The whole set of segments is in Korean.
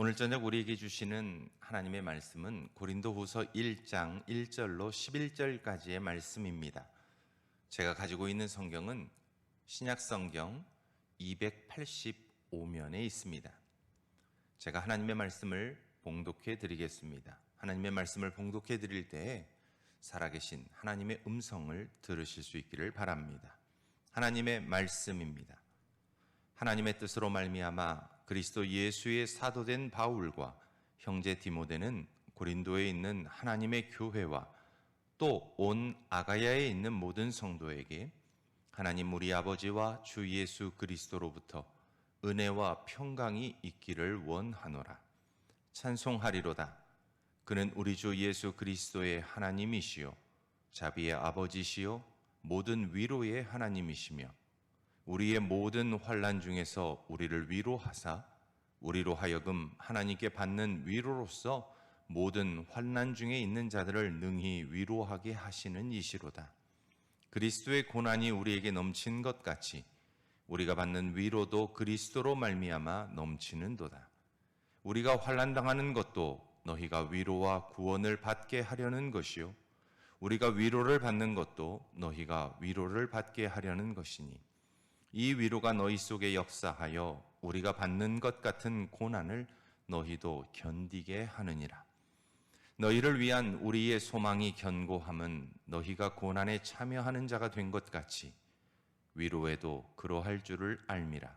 오늘 저녁 우리에게 주시는 하나님의 말씀은 고린도후서 1장 1절로 11절까지의 말씀입니다. 제가 가지고 있는 성경은 신약성경 285면에 있습니다. 제가 하나님의 말씀을 봉독해 드리겠습니다. 하나님의 말씀을 봉독해 드릴 때에 살아계신 하나님의 음성을 들으실 수 있기를 바랍니다. 하나님의 말씀입니다. 하나님의 뜻으로 말미암아 그리스도 예수의 사도된 바울과 형제 디모데는 고린도에 있는 하나님의 교회와 또 온 아가야에 있는 모든 성도에게 하나님 우리 아버지와 주 예수 그리스도로부터 은혜와 평강이 있기를 원하노라. 찬송하리로다. 그는 우리 주 예수 그리스도의 하나님이시요 자비의 아버지시요 모든 위로의 하나님이시며 우리의 모든 환난 중에서 우리를 위로하사 우리로 하여금 하나님께 받는 위로로서 모든 환난 중에 있는 자들을 능히 위로하게 하시는 이시로다. 그리스도의 고난이 우리에게 넘친 것 같이 우리가 받는 위로도 그리스도로 말미암아 넘치는도다. 우리가 환난 당하는 것도 너희가 위로와 구원을 받게 하려는 것이요 우리가 위로를 받는 것도 너희가 위로를 받게 하려는 것이니 이 위로가 너희 속에 역사하여 우리가 받는 것 같은 고난을 너희도 견디게 하느니라. 너희를 위한 우리의 소망이 견고함은 너희가 고난에 참여하는 자가 된 것 같이 위로에도 그러할 줄을 알미라.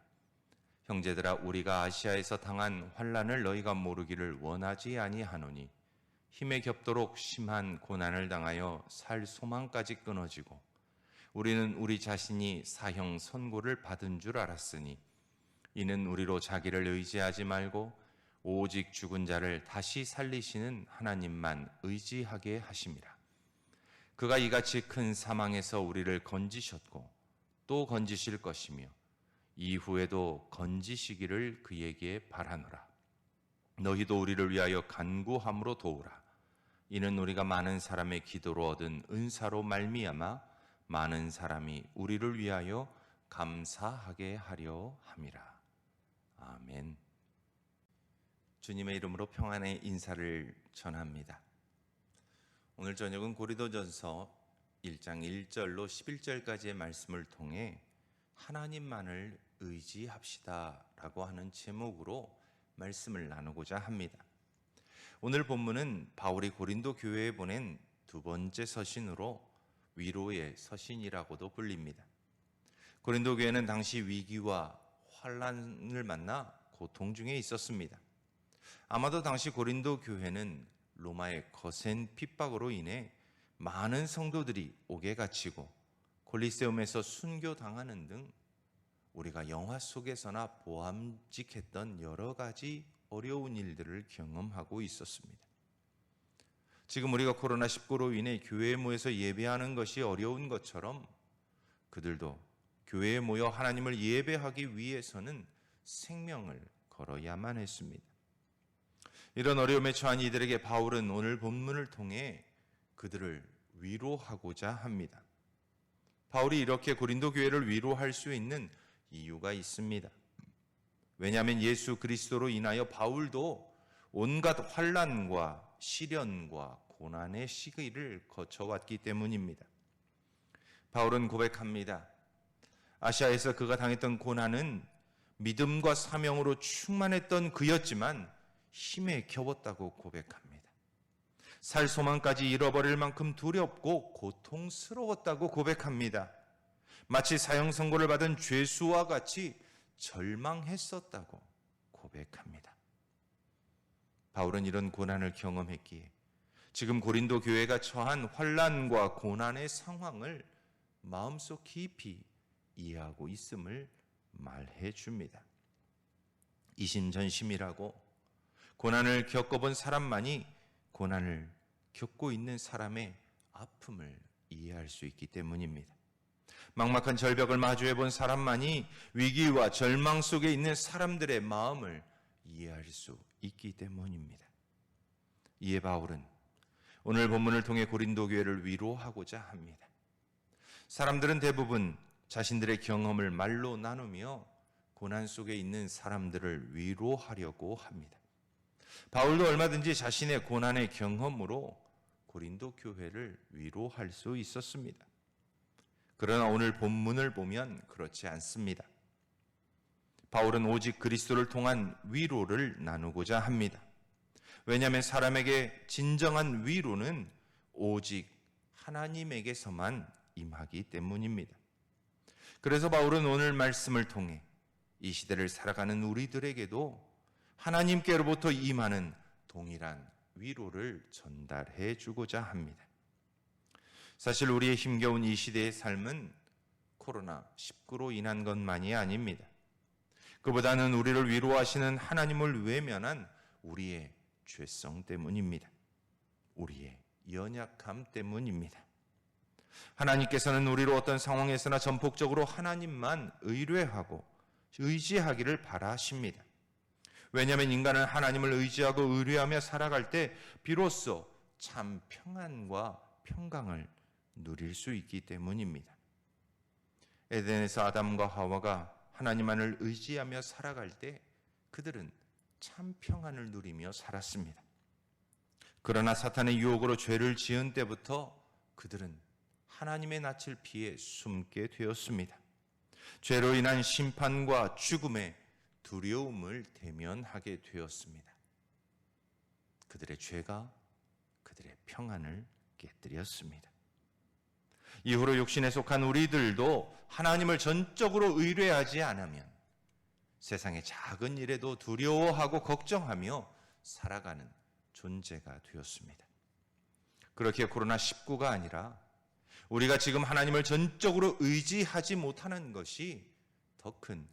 형제들아, 우리가 아시아에서 당한 환난을 너희가 모르기를 원하지 아니하노니 힘에 겹도록 심한 고난을 당하여 살 소망까지 끊어지고 우리는 우리 자신이 사형 선고를 받은 줄 알았으니 이는 우리로 자기를 의지하지 말고 오직 죽은 자를 다시 살리시는 하나님만 의지하게 하심이라. 그가 이같이 큰 사망에서 우리를 건지셨고 또 건지실 것이며 이후에도 건지시기를 그에게 바라노라. 너희도 우리를 위하여 간구함으로 도우라. 이는 우리가 많은 사람의 기도로 얻은 은사로 말미암아 많은 사람이 우리를 위하여 감사하게 하려 함이라. 아멘. 주님의 이름으로 평안의 인사를 전합니다. 오늘 저녁은 고린도전서 1장 1절로 11절까지의 말씀을 통해 하나님만을 의지합시다 라고 하는 제목으로 말씀을 나누고자 합니다. 오늘 본문은 바울이 고린도 교회에 보낸 두 번째 서신으로 위로의 서신이라고도 불립니다. 고린도 교회는 당시 위기와 환난을 만나 고통 중에 있었습니다. 아마도 당시 고린도 교회는 로마의 거센 핍박으로 인해 많은 성도들이 옥에 갇히고 콜리세움에서 순교당하는 등 우리가 영화 속에서나 보암직했던 여러 가지 어려운 일들을 경험하고 있었습니다. 지금 우리가 코로나19로 인해 교회에 모여서 예배하는 것이 어려운 것처럼 그들도 교회에 모여 하나님을 예배하기 위해서는 생명을 걸어야만 했습니다. 이런 어려움에 처한 이들에게 바울은 오늘 본문을 통해 그들을 위로하고자 합니다. 바울이 이렇게 고린도 교회를 위로할 수 있는 이유가 있습니다. 왜냐하면 예수 그리스도로 인하여 바울도 온갖 환난과 시련과 고난의 시기를 거쳐왔기 때문입니다. 바울은 고백합니다. 아시아에서 그가 당했던 고난은 믿음과 사명으로 충만했던 그였지만 힘에 겨웠다고 고백합니다. 살 소망까지 잃어버릴 만큼 두렵고 고통스러웠다고 고백합니다. 마치 사형 선고를 받은 죄수와 같이 절망했었다고 고백합니다. 바울은 이런 고난을 경험했기에 지금 고린도 교회가 처한 환난과 고난의 상황을 마음속 깊이 이해하고 있음을 말해 줍니다. 이심전심이라고 고난을 겪어본 사람만이 고난을 겪고 있는 사람의 아픔을 이해할 수 있기 때문입니다. 막막한 절벽을 마주해 본 사람만이 위기와 절망 속에 있는 사람들의 마음을 이해할 수 있기 때문입니다. 이에 바울은 오늘 본문을 통해 고린도 교회를 위로하고자 합니다. 사람들은 대부분 자신들의 경험을 말로 나누며 고난 속에 있는 사람들을 위로하려고 합니다. 바울도 얼마든지 자신의 고난의 경험으로 고린도 교회를 위로할 수 있었습니다. 그러나 오늘 본문을 보면 그렇지 않습니다. 바울은 오직 그리스도를 통한 위로를 나누고자 합니다. 왜냐하면 사람에게 진정한 위로는 오직 하나님에게서만 임하기 때문입니다. 그래서 바울은 오늘 말씀을 통해 이 시대를 살아가는 우리들에게도 하나님께로부터 임하는 동일한 위로를 전달해 주고자 합니다. 사실 우리의 힘겨운 이 시대의 삶은 코로나19로 인한 것만이 아닙니다. 그보다는 우리를 위로하시는 하나님을 외면한 우리의 죄성 때문입니다. 우리의 연약함 때문입니다. 하나님께서는 우리로 어떤 상황에서나 전폭적으로 하나님만 의뢰하고 의지하기를 바라십니다. 왜냐하면 인간은 하나님을 의지하고 의뢰하며 살아갈 때 비로소 참 평안과 평강을 누릴 수 있기 때문입니다. 에덴에서 아담과 하와가 하나님만을 의지하며 살아갈 때 그들은 참 평안을 누리며 살았습니다. 그러나 사탄의 유혹으로 죄를 지은 때부터 그들은 하나님의 낯을 피해 숨게 되었습니다. 죄로 인한 심판과 죽음의 두려움을 대면하게 되었습니다. 그들의 죄가 그들의 평안을 깨뜨렸습니다. 이후로 육신에 속한 우리들도 하나님을 전적으로 의뢰하지 않으면 세상의 작은 일에도 두려워하고 걱정하며 살아가는 존재가 되었습니다. 그렇게 코로나19가 아니라 우리가 지금 하나님을 전적으로 의지하지 못하는 것이 더 큰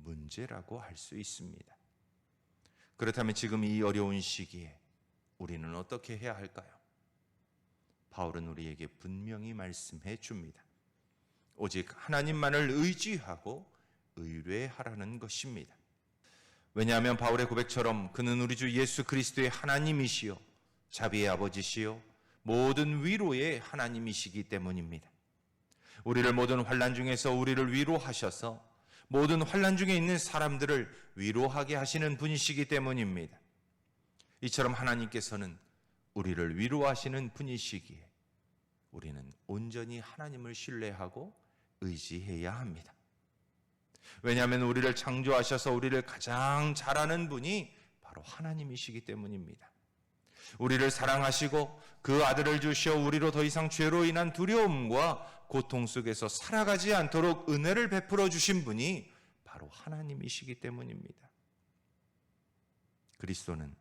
문제라고 할 수 있습니다. 그렇다면 지금 이 어려운 시기에 우리는 어떻게 해야 할까요? 바울은 우리에게 분명히 말씀해 줍니다. 오직 하나님만을 의지하고 의뢰하라는 것입니다. 왜냐하면 바울의 고백처럼 그는 우리 주 예수 그리스도의 하나님이시요 자비의 아버지시요 모든 위로의 하나님이시기 때문입니다. 우리를 모든 환난 중에서 우리를 위로하셔서 모든 환난 중에 있는 사람들을 위로하게 하시는 분이시기 때문입니다. 이처럼 하나님께서는 우리를 위로하시는 분이시기에 우리는 온전히 하나님을 신뢰하고 의지해야 합니다. 왜냐하면 우리를 창조하셔서 우리를 가장 잘 아는 분이 바로 하나님이시기 때문입니다. 우리를 사랑하시고 그 아들을 주시어 우리로 더 이상 죄로 인한 두려움과 고통 속에서 살아가지 않도록 은혜를 베풀어 주신 분이 바로 하나님이시기 때문입니다. 그리스도는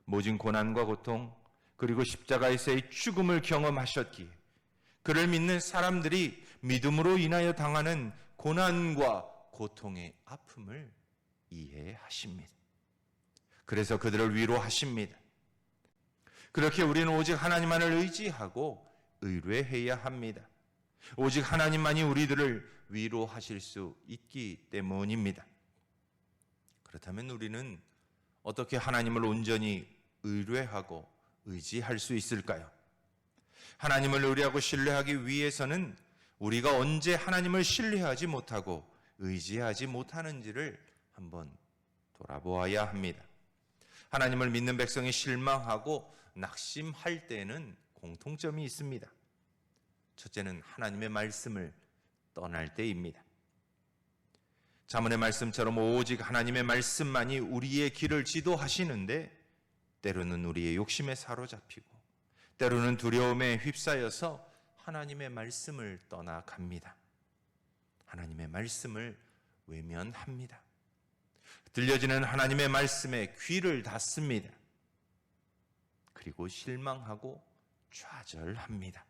모진 고난과 고통 그리고 십자가에서의 죽음을 경험하셨기에 그를 믿는 사람들이 믿음으로 인하여 당하는 고난과 고통의 아픔을 이해하십니다. 그래서 그들을 위로하십니다. 그렇게 우리는 오직 하나님만을 의지하고 의뢰해야 합니다. 오직 하나님만이 우리들을 위로하실 수 있기 때문입니다. 그렇다면 우리는 어떻게 하나님을 온전히 의뢰하고 의지할 수 있을까요? 하나님을 의뢰하고 신뢰하기 위해서는 우리가 언제 하나님을 신뢰하지 못하고 의지하지 못하는지를 한번 돌아보아야 합니다. 하나님을 믿는 백성이 실망하고 낙심할 때는 공통점이 있습니다. 첫째는 하나님의 말씀을 떠날 때입니다. 잠언의 말씀처럼 오직 하나님의 말씀만이 우리의 길을 지도하시는데 때로는 우리의 욕심에 사로잡히고 때로는 두려움에 휩싸여서 하나님의 말씀을 떠나갑니다. 하나님의 말씀을 외면합니다. 들려지는 하나님의 말씀에 귀를 닫습니다. 그리고 실망하고 좌절합니다.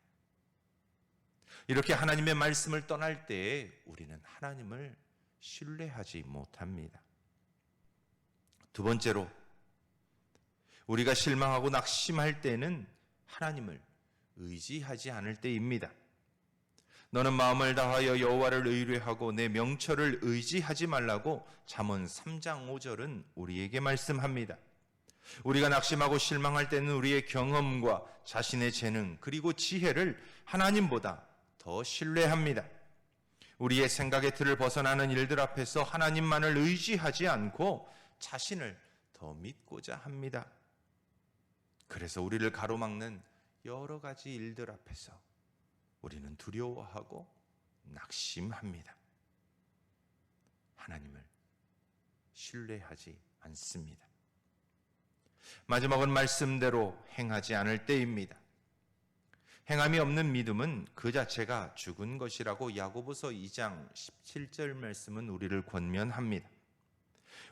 이렇게 하나님의 말씀을 떠날 때에 우리는 하나님을 신뢰하지 못합니다. 두 번째로 우리가 실망하고 낙심할 때는 하나님을 의지하지 않을 때입니다. 너는 마음을 다하여 여호와를 의뢰하고 내 명철을 의지하지 말라고 잠언 3장 5절은 우리에게 말씀합니다. 우리가 낙심하고 실망할 때는 우리의 경험과 자신의 재능 그리고 지혜를 하나님보다 더 신뢰합니다. 우리의 생각의 틀을 벗어나는 일들 앞에서 하나님만을 의지하지 않고 자신을 더 더 믿고자 합니다. 그래서 우리를 가로막는 여러 가지 일들 앞에서 우리는 두려워하고 낙심합니다. 하나님을 신뢰하지 않습니다. 마지막은 말씀대로 행하지 않을 때입니다. 행함이 없는 믿음은 그 자체가 죽은 것이라고 야고보서 2장 17절 말씀은 우리를 권면합니다.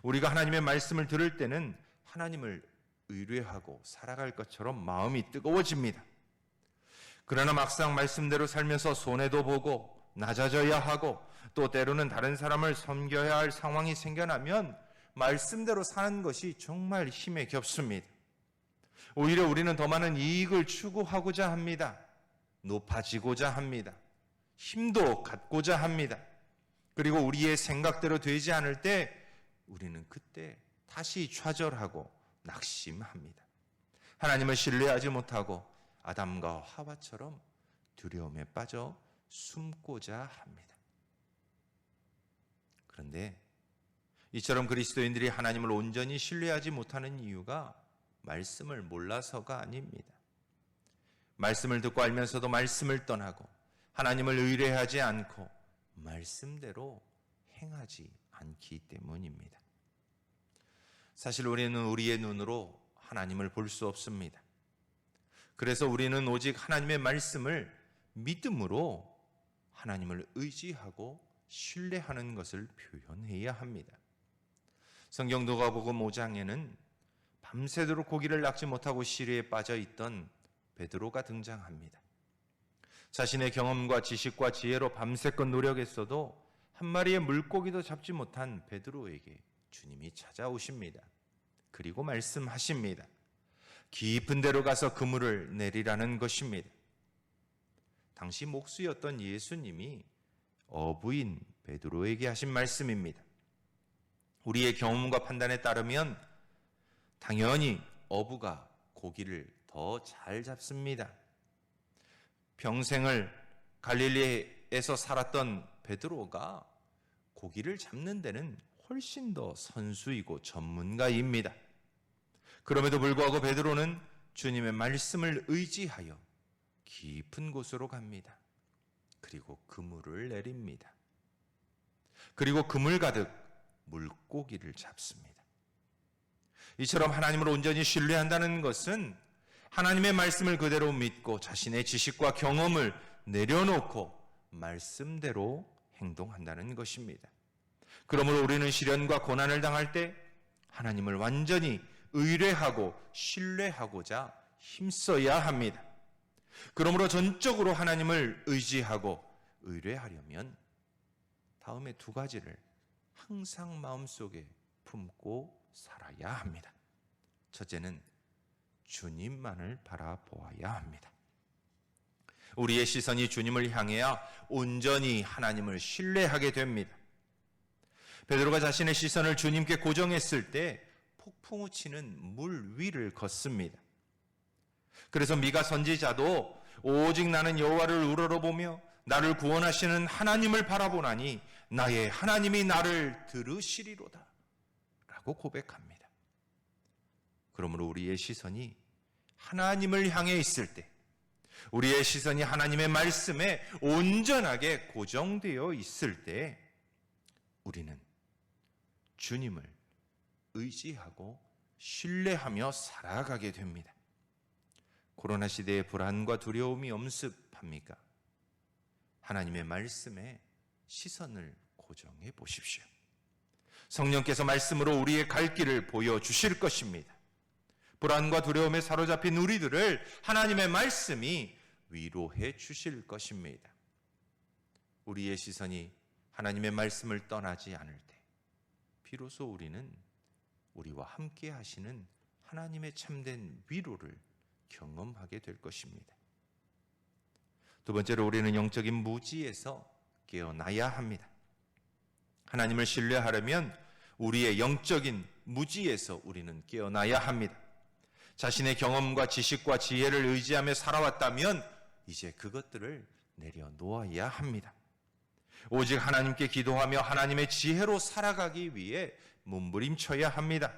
우리가 하나님의 말씀을 들을 때는 하나님을 의뢰하고 살아갈 것처럼 마음이 뜨거워집니다. 그러나 막상 말씀대로 살면서 손해도 보고 낮아져야 하고 또 때로는 다른 사람을 섬겨야 할 상황이 생겨나면 말씀대로 사는 것이 정말 힘에 겹습니다. 오히려 우리는 더 많은 이익을 추구하고자 합니다. 높아지고자 합니다. 힘도 갖고자 합니다. 그리고 우리의 생각대로 되지 않을 때 우리는 그때 다시 좌절하고 낙심합니다. 하나님을 신뢰하지 못하고 아담과 하와처럼 두려움에 빠져 숨고자 합니다. 그런데 이처럼 그리스도인들이 하나님을 온전히 신뢰하지 못하는 이유가 말씀을 몰라서가 아닙니다. 말씀을 듣고 알면서도 말씀을 떠나고 하나님을 의뢰하지 않고 말씀대로 행하지 않기 때문입니다. 사실 우리는 우리의 눈으로 하나님을 볼 수 없습니다. 그래서 우리는 오직 하나님의 말씀을 믿음으로 하나님을 의지하고 신뢰하는 것을 표현해야 합니다. 성경 누가복음 5장에는 밤새도록 고기를 낚지 못하고 시리에 빠져 있던 베드로가 등장합니다. 자신의 경험과 지식과 지혜로 밤새껏 노력했어도 한 마리의 물고기도 잡지 못한 베드로에게 주님이 찾아오십니다. 그리고 말씀하십니다. 깊은 데로 가서 그물을 내리라는 것입니다. 당시 목수였던 예수님이 어부인 베드로에게 하신 말씀입니다. 우리의 경험과 판단에 따르면 당연히 어부가 고기를 더 잘 잡습니다. 평생을 갈릴리에서 살았던 베드로가 고기를 잡는 데는 훨씬 더 선수이고 전문가입니다. 그럼에도 불구하고 베드로는 주님의 말씀을 의지하여 깊은 곳으로 갑니다. 그리고 그물을 내립니다. 그리고 그물 가득 물고기를 잡습니다. 이처럼 하나님을 온전히 신뢰한다는 것은 하나님의 말씀을 그대로 믿고 자신의 지식과 경험을 내려놓고 말씀대로 행동한다는 것입니다. 그러므로 우리는 시련과 고난을 당할 때 하나님을 완전히 의뢰하고 신뢰하고자 힘써야 합니다. 그러므로 전적으로 하나님을 의지하고 의뢰하려면 다음의 두 가지를 항상 마음속에 품고 살아야 합니다. 첫째는 주님만을 바라보아야 합니다. 우리의 시선이 주님을 향해야 온전히 하나님을 신뢰하게 됩니다. 베드로가 자신의 시선을 주님께 고정했을 때 폭풍우 치는 물 위를 걷습니다. 그래서 미가 선지자도 오직 나는 여호와를 우러러보며 나를 구원하시는 하나님을 바라보나니 나의 하나님이 나를 들으시리로다 라고 고백합니다. 그러므로 우리의 시선이 하나님을 향해 있을 때, 우리의 시선이 하나님의 말씀에 온전하게 고정되어 있을 때 우리는 주님을 의지하고 신뢰하며 살아가게 됩니다. 코로나 시대의 불안과 두려움이 엄습합니까? 하나님의 말씀에 시선을 고정해 보십시오. 성령께서 말씀으로 우리의 갈 길을 보여주실 것입니다. 불안과 두려움에 사로잡힌 우리들을 하나님의 말씀이 위로해 주실 것입니다. 우리의 시선이 하나님의 말씀을 떠나지 않을 때 비로소 우리는 우리와 함께 하시는 하나님의 참된 위로를 경험하게 될 것입니다. 두 번째로 우리는 영적인 무지에서 깨어나야 합니다. 하나님을 신뢰하려면 우리의 영적인 무지에서 우리는 깨어나야 합니다. 자신의 경험과 지식과 지혜를 의지하며 살아왔다면 이제 그것들을 내려놓아야 합니다. 오직 하나님께 기도하며 하나님의 지혜로 살아가기 위해 몸부림쳐야 합니다.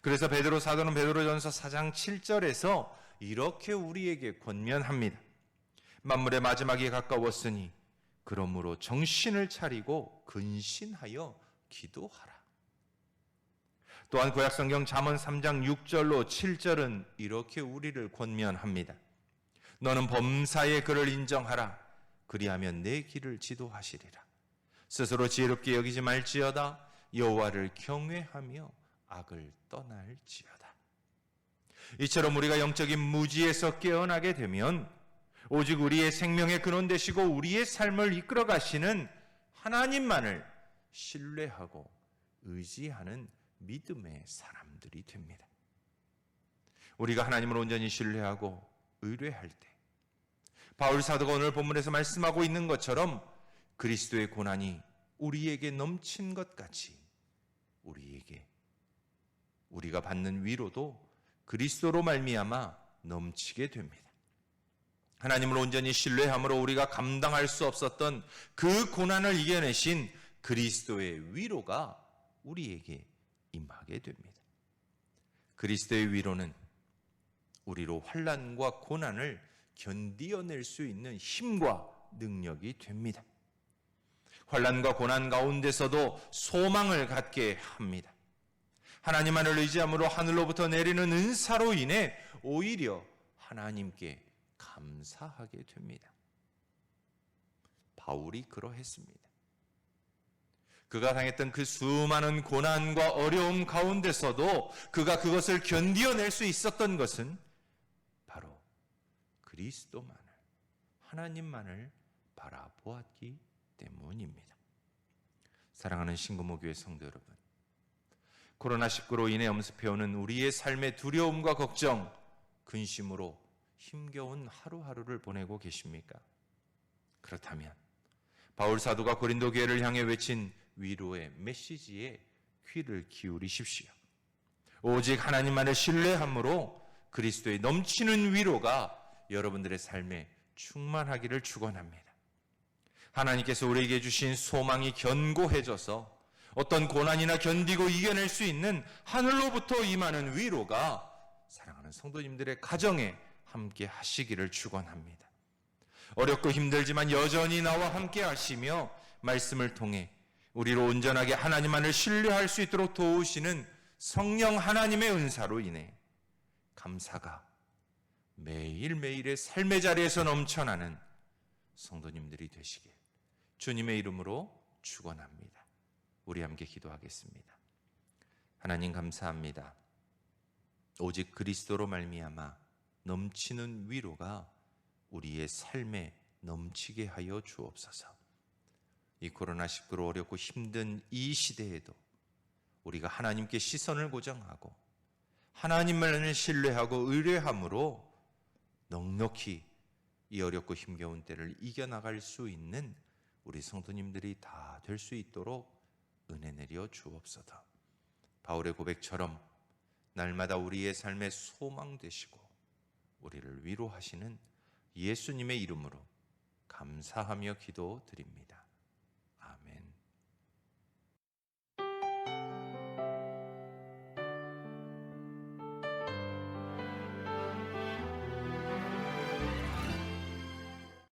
그래서 베드로 사도는 베드로전서 4장 7절에서 이렇게 우리에게 권면합니다. 만물의 마지막이 가까웠으니 그러므로 정신을 차리고 근신하여 기도하라. 또한 구약성경 잠언 3장 6절로 7절은 이렇게 우리를 권면합니다. 너는 범사의 그를 인정하라. 그리하면 내 길을 지도하시리라. 스스로 지혜롭게 여기지 말지어다. 여호와를 경외하며 악을 떠날지어다. 이처럼 우리가 영적인 무지에서 깨어나게 되면 오직 우리의 생명의 근원 되시고 우리의 삶을 이끌어 가시는 하나님만을 신뢰하고 의지하는 믿음의 사람들이 됩니다. 우리가 하나님을 온전히 신뢰하고 의뢰할 때 바울 사도가 오늘 본문에서 말씀하고 있는 것처럼 그리스도의 고난이 우리에게 넘친 것 같이 우리가 받는 위로도 그리스도로 말미암아 넘치게 됩니다. 하나님을 온전히 신뢰함으로 우리가 감당할 수 없었던 그 고난을 이겨내신 그리스도의 위로가 우리에게 임하게 됩니다. 그리스도의 위로는 우리로 환난과 고난을 견디어낼 수 있는 힘과 능력이 됩니다. 환난과 고난 가운데서도 소망을 갖게 합니다. 하나님만을 의지함으로 하늘로부터 내리는 은사로 인해 오히려 하나님께 감사하게 됩니다. 바울이 그러했습니다. 그가 당했던 그 수많은 고난과 어려움 가운데서도 그가 그것을 견디어낼 수 있었던 것은 바로 그리스도만을, 하나님만을 바라보았기 때문입니다. 사랑하는 신구모교회 성도 여러분, 코로나19로 인해 엄습해오는 우리의 삶의 두려움과 걱정, 근심으로 힘겨운 하루하루를 보내고 계십니까? 그렇다면 바울 사도가 고린도 교회를 향해 외친 위로의 메시지에 귀를 기울이십시오. 오직 하나님만을 신뢰함으로 그리스도의 넘치는 위로가 여러분들의 삶에 충만하기를 축원합니다. 하나님께서 우리에게 주신 소망이 견고해져서 어떤 고난이나 견디고 이겨낼 수 있는 하늘로부터 임하는 위로가 사랑하는 성도님들의 가정에 함께 하시기를 축원합니다. 어렵고 힘들지만 여전히 나와 함께 하시며 말씀을 통해 우리로 온전하게 하나님만을 신뢰할 수 있도록 도우시는 성령 하나님의 은사로 인해 감사가 매일매일의 삶의 자리에서 넘쳐나는 성도님들이 되시길 주님의 이름으로 축원합니다. 우리 함께 기도하겠습니다. 하나님 감사합니다. 오직 그리스도로 말미암아 넘치는 위로가 우리의 삶에 넘치게 하여 주옵소서. 이 코로나19로 어렵고 힘든 이 시대에도 우리가 하나님께 시선을 고정하고 하나님만을 신뢰하고 의뢰함으로 넉넉히 이 어렵고 힘겨운 때를 이겨나갈 수 있는 우리 성도님들이 다 될 수 있도록 은혜 내려 주옵소서. 바울의 고백처럼 날마다 우리의 삶의 소망 되시고 우리를 위로하시는 예수님의 이름으로 감사하며 기도드립니다.